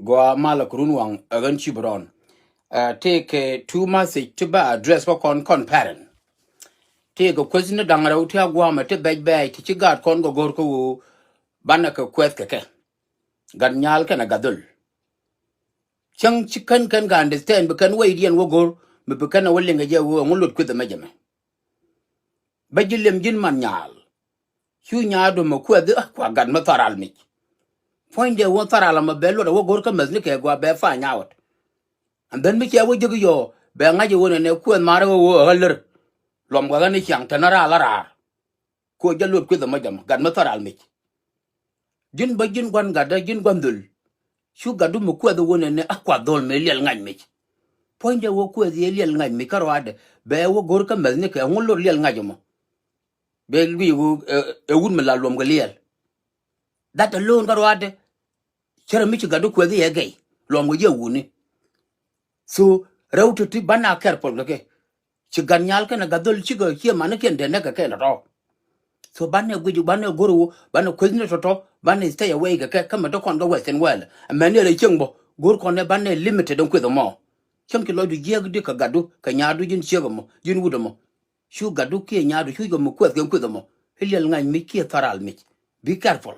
go mala kurunwang agan chibron. Take 2 message to ba address for con parent. Take a question of däŋrɛw to guama to beg to chigat con go gorko banaka kwet keke. Ganyal can a gadul. Chang chicken can understand, but can wait and go, but can a willing a year who look with the measurement. Bajilim Jin Manyal. Hugh Yadu Moqua the Aqua got Matharal me. Point the water alama bello, the Wogorka Maznika go bear fine out. And then make your way to yo, Bangaji won and a queen Maro Huller. Lomgani Yang Tanara Lara. Could you look with the madam, got Matharal me. Jin Bajin one got a Jin Gondul. Hugh got Mukua the one and Aqua dol me little me. Point the Woku the alien night me carad, bear Wogorka Maznika and one little Najamo. Bel we a woman la lomgaliel. That alone got what? Cheramichi got with the gay, long with your woony. So, route to Bana careful, okay? Chiganyalkan a gadol chigo here mannequin the neck can at all. So Banna with you Banna Guru, Banna Quiznet at all, Banna stay away, come a dock on the western well, and many a chumbo, Gurkon Banna limited on with them all. Chunky Lord Yag a gadu, Kanyadu Jin Chigamo, Jin Woodamo. Shu gaduki and yadu hugo mukwet them. Hillian Miki a tharal me. Be careful.